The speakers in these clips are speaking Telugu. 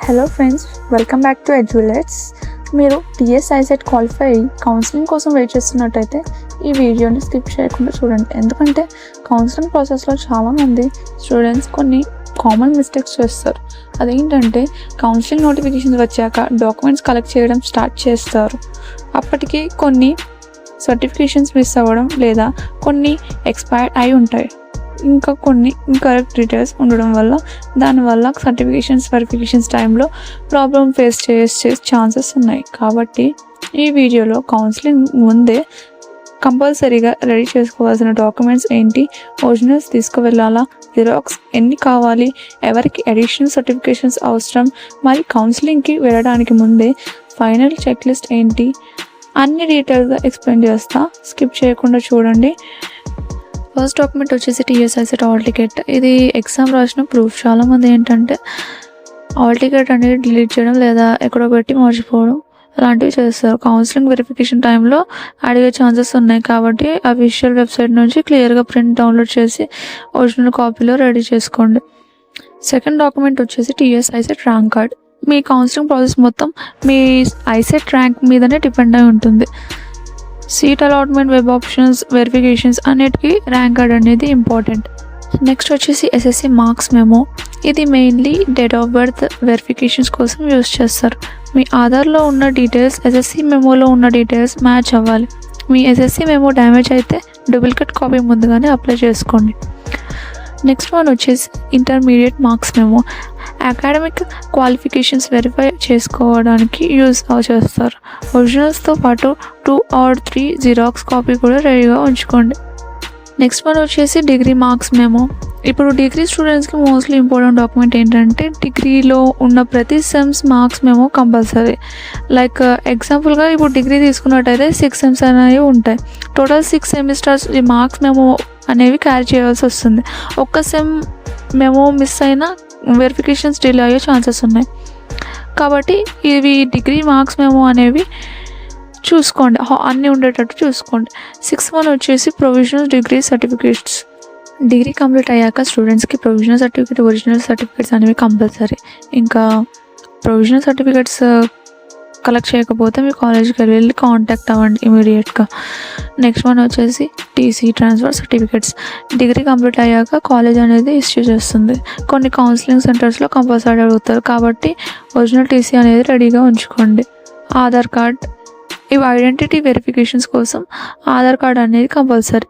Hello friends, welcome back to Edulets. మీరు టీఎస్ ఐసెట్ క్వాలిఫై కౌన్సిలింగ్ కోసం వెయిట్ చేస్తున్నట్టయితే ఈ వీడియోని స్కిప్ చేయకుండా చూడండి. ఎందుకంటే కౌన్సిలింగ్ ప్రాసెస్లో చాలామంది స్టూడెంట్స్ కొన్ని కామన్ మిస్టేక్స్ చేస్తారు. అదేంటంటే కౌన్సిలింగ్ నోటిఫికేషన్స్ వచ్చాక డాక్యుమెంట్స్ కలెక్ట్ చేయడం స్టార్ట్ చేస్తారు. అప్పటికి కొన్ని సర్టిఫికేషన్స్ మిస్ అవ్వడం లేదా కొన్ని ఎక్స్పైర్డ్ అయి ఉంటాయి. ఇంకా కొన్ని ఇన్కరెక్ట్ డీటెయిల్స్ ఉండడం వల్ల దానివల్ల సర్టిఫికేషన్స్ వెరిఫికేషన్స్ టైంలో ప్రాబ్లం ఫేస్ చేసే ఛాన్సెస్ ఉన్నాయి. కాబట్టి ఈ వీడియోలో కౌన్సిలింగ్ ముందే కంపల్సరీగా రెడీ చేసుకోవాల్సిన డాక్యుమెంట్స్ ఏంటి, ఒరిజినల్స్ తీసుకువెళ్ళాలా, జిరాక్స్ ఎన్ని కావాలి, ఎవరికి అడిషనల్ సర్టిఫికేషన్స్ అవసరం, మరి కౌన్సిలింగ్కి వెళ్ళడానికి ముందే ఫైనల్ చెక్ లిస్ట్ ఏంటి, అన్ని డీటెయిల్గా ఎక్స్ప్లెయిన్ చేస్తా. స్కిప్ చేయకుండా చూడండి. ఫస్ట్ డాక్యుమెంట్ వచ్చేసి టీఎస్ ఐసెట్ హాల్ టికెట్. ఇది ఎగ్జామ్ రాసిన ప్రూఫ్. చాలామంది ఏంటంటే హాల్ టికెట్ అనేది డిలీట్ చేయడం లేదా ఎక్కడో పెట్టి మర్చిపోవడం అలాంటివి చేస్తారు. కౌన్సిలింగ్ వెరిఫికేషన్ టైంలో అడిగే ఛాన్సెస్ ఉన్నాయి. కాబట్టి అఫీషియల్ వెబ్సైట్ నుంచి క్లియర్గా ప్రింట్ డౌన్లోడ్ చేసి ఒరిజినల్ కాపీలో రెడీ చేసుకోండి. సెకండ్ డాక్యుమెంట్ వచ్చేసి టీఎస్ ఐసెట్ ర్యాంక్ కార్డ్. మీ కౌన్సిలింగ్ ప్రాసెస్ మొత్తం మీ ఐసెట్ ర్యాంక్ మీదనే డిపెండ్ అయి ఉంటుంది. Seat allotment, web options, verifications అన్నిటికీ ర్యాంక్ కార్డ్ అనేది ఇంపార్టెంట్. నెక్స్ట్ వచ్చేసి ఎస్ఎస్సి మార్క్స్ మెమో. ఇది mainly date of birth verifications కోసం యూస్ చేస్తారు. మీ ఆధార్లో ఉన్న డీటెయిల్స్ ఎస్ఎస్సి మెమోలో ఉన్న డీటెయిల్స్ మ్యాచ్ అవ్వాలి. మీ ఎస్ఎస్సి మెమో డ్యామేజ్ అయితే డూప్లికేట్ కాపీ ముందుగానే అప్లై చేసుకోండి. నెక్స్ట్ వన్ వచ్చేసి intermediate marks memo. Academic qualifications verify చేసుకోవడానికి యూజ్ చేస్తారు. ఒరిజినల్స్తో పాటు 2 or 3 జిరాక్స్ కాపీ కూడా రెడీగా ఉంచుకోండి. నెక్స్ట్ వన్ వచ్చేసి డిగ్రీ మార్క్స్ మెమో. ఇప్పుడు డిగ్రీ స్టూడెంట్స్కి మోస్ట్లీ ఇంపార్టెంట్ డాక్యుమెంట్ ఏంటంటే డిగ్రీలో ఉన్న ప్రతి sems marks memo compulsory. Like ఎగ్జాంపుల్గా ఇప్పుడు డిగ్రీ తీసుకున్నట్టయితే 6 సెమ్స్ అనేవి ఉంటాయి. టోటల్ 6 సెమిస్టర్స్ ఈ మార్క్స్ మెమో అనేవి క్యారీ చేయాల్సి వస్తుంది. ఒక్క సెమ్ మెమో మిస్ అయినా వెరిఫికేషన్స్ డిలే అయ్యే ఛాన్సెస్ ఉన్నాయి. కాబట్టి ఇవి డిగ్రీ మార్క్స్ మెమో అనేవి చూసుకోండి, అన్నీ ఉండేటట్టు చూసుకోండి. 6th వన్ వచ్చేసి provisional degree certificates. Degree complete అయ్యాక స్టూడెంట్స్కి ప్రొవిజనల్ సర్టిఫికేట్, ఒరిజినల్ సర్టిఫికేట్స్ అనేవి కంపల్సరీ. ఇంకా ప్రొవిజనల్ సర్టిఫికేట్స్ కలెక్ట్ చేయకపోతే మీ కాలేజ్కి వెళ్ళి కాంటాక్ట్ అవ్వండి ఇమీడియట్గా. నెక్స్ట్ వన్ వచ్చేసి TC, transfer certificates. Degree complete అయ్యాక కాలేజ్ అనేది ఇష్యూ చేస్తుంది. కొన్ని కౌన్సిలింగ్ సెంటర్స్లో కంపల్సరీ అడుగుతారు. కాబట్టి ఒరిజినల్ టీసీ అనేది రెడీగా ఉంచుకోండి. ఆధార్ కార్డ్. ఇవి ఐడెంటిటీ వెరిఫికేషన్స్ కోసం ఆధార్ కార్డ్ అనేది కంపల్సరీ.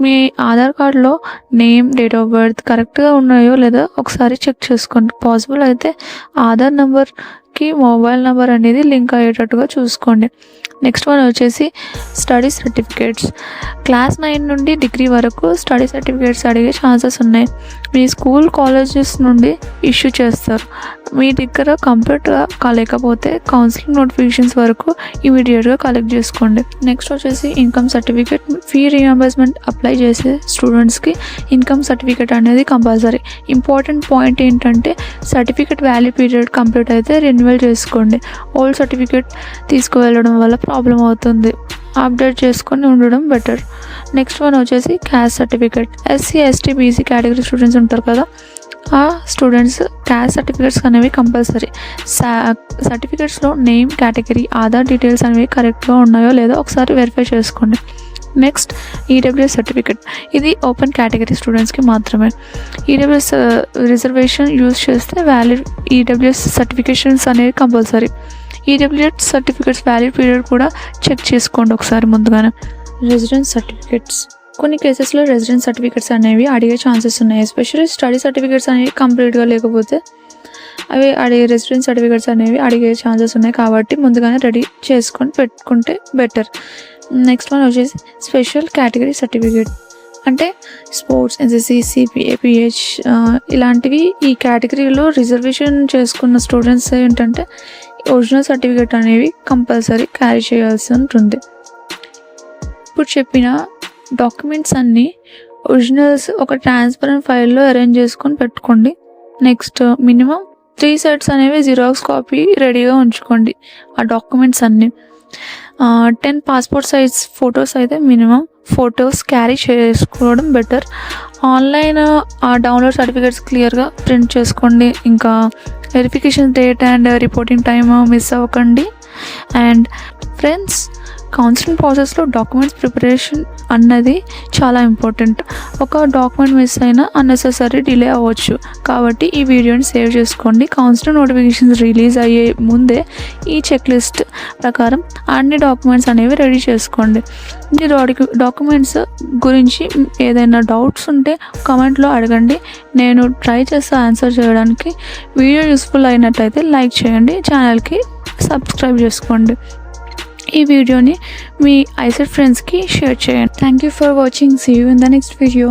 మీ ఆధార్ కార్డులో నేమ్, డేట్ ఆఫ్ బర్త్ కరెక్ట్గా ఉన్నాయో లేదో ఒకసారి చెక్ చేసుకోండి. పాసిబుల్ అయితే ఆధార్ నెంబర్కి మొబైల్ నెంబర్ అనేది లింక్ అయ్యేటట్టుగా చూసుకోండి. నెక్స్ట్ వన్ వచ్చేసి స్టడీ సర్టిఫికేట్స్. క్లాస్ 9 నుండి డిగ్రీ వరకు స్టడీ సర్టిఫికేట్స్ అడిగే ఛాన్సెస్ ఉన్నాయి. మీ స్కూల్, కాలేజెస్ నుండి ఇష్యూ చేస్తారు. మీ దగ్గర కంప్లీట్గా కాలేకపోతే కౌన్సిలింగ్ నోటిఫికేషన్స్ వరకు ఇమీడియట్గా కలెక్ట్ చేసుకోండి. నెక్స్ట్ వచ్చేసి income certificate. Fee reimbursement apply చేసే స్టూడెంట్స్కి ఇన్కమ్ సర్టిఫికేట్ అనేది కంపల్సరీ. ఇంపార్టెంట్ పాయింట్ ఏంటంటే సర్టిఫికేట్ వ్యాలిడ్ పీరియడ్ కంప్లీట్ అయితే రెన్యువల్ చేసుకోండి. ఓల్డ్ సర్టిఫికేట్ తీసుకువెళ్ళడం వల్ల ప్రాబ్లం అవుతుంది. అప్డేట్ చేసుకొని ఉండడం బెటర్. నెక్స్ట్ వన్ వచ్చేసి caste certificate. SC, ST, BC category students ఉంటారు కదా, ఆ స్టూడెంట్స్ క్యాస్ట్ సర్టిఫికేట్స్ అనేవి కంపల్సరీ. సర్టిఫికేట్స్లో నేమ్, కేటగిరీ, ఆధార్ డీటెయిల్స్ అనేవి కరెక్ట్గా ఉన్నాయో లేదో ఒకసారి వెరిఫై చేసుకోండి. Next EWS certificate. ఇది ఓపెన్ కేటగిరీ స్టూడెంట్స్కి మాత్రమే. ఈడబ్ల్యూఎస్ రిజర్వేషన్ యూజ్ చేస్తే వ్యాలిడ్ ఈడబ్ల్యూఎస్ సర్టిఫికేషన్స్ అనేవి compulsory. EWS certificates valid period కూడా చెక్ చేసుకోండి ఒకసారి ముందుగానే. Residence certificates. కొన్ని కేసెస్లో రెసిడెన్స్ సర్టిఫికేట్స్ అనేవి అడిగే ఛాన్సెస్ ఉన్నాయి. ఎస్పెషల్లీ స్టడీ సర్టిఫికేట్స్ అనేవి కంప్లీట్గా లేకపోతే అవి రెసిడెన్స్ సర్టిఫికేట్స్ అనేవి అడిగే ఛాన్సెస్ ఉన్నాయి. కాబట్టి ముందుగానే రెడీ చేసుకొని పెట్టుకుంటే బెటర్. నెక్స్ట్ వన్ వచ్చేసి స్పెషల్ కేటగిరీ సర్టిఫికేట్. అంటే స్పోర్ట్స్, ఎన్సీసీ, సిపిఏ, పిహెచ్ ఇలాంటివి ఈ కేటగిరీలో రిజర్వేషన్ చేసుకున్న స్టూడెంట్స్ ఏంటంటే ఒరిజినల్ సర్టిఫికేట్ అనేవి కంపల్సరీ క్యారీ చేయాల్సి ఉంటుంది. ఇప్పుడు చెప్పిన డాక్యుమెంట్స్ అన్నీ ఒరిజినల్స్ ఒక ట్రాన్స్పరెంట్ ఫైల్లో అరేంజ్ చేసుకొని పెట్టుకోండి. నెక్స్ట్ మినిమం 3 సెట్స్ అనేవి జిరాక్స్ కాపీ రెడీగా ఉంచుకోండి. ఆ డాక్యుమెంట్స్ అన్నీ 10 పాస్పోర్ట్ సైజ్ ఫొటోస్ అయితే మినిమం ఫొటోస్ క్యారీ చేసుకోవడం బెటర్. ఆన్లైన్ డౌన్లోడ్ సర్టిఫికేట్స్ క్లియర్గా ప్రింట్ చేసుకోండి. ఇంకా verification date and reporting time miss అవ్వకండి. అండ్ ఫ్రెండ్స్, కౌన్సిలింగ్ ప్రాసెస్లో డాక్యుమెంట్స్ ప్రిపరేషన్ అన్నది చాలా ఇంపార్టెంట్. ఒక డాక్యుమెంట్ మిస్ అయినా అన్నెసెసరీ డిలే అవ్వచ్చు. కాబట్టి ఈ వీడియోని సేవ్ చేసుకోండి. కౌన్సిలింగ్ నోటిఫికేషన్స్ రిలీజ్ అయ్యే ముందే ఈ చెక్ లిస్ట్ ప్రకారం అన్ని డాక్యుమెంట్స్ అనేవి రెడీ చేసుకోండి. ఈ డాక్యుమెంట్స్ గురించి ఏదైనా డౌట్స్ ఉంటే కామెంట్లో అడగండి. నేను ట్రై చేస్తా ఆన్సర్ చేయడానికి. వీడియో యూస్ఫుల్ అయినట్టయితే లైక్ చేయండి, ఛానల్కి సబ్స్క్రైబ్ చేసుకోండి. ఈ వీడియోని మీ ఐసెట్ ఫ్రెండ్స్కి షేర్ చేయండి. Thank you for watching. See you in the next video.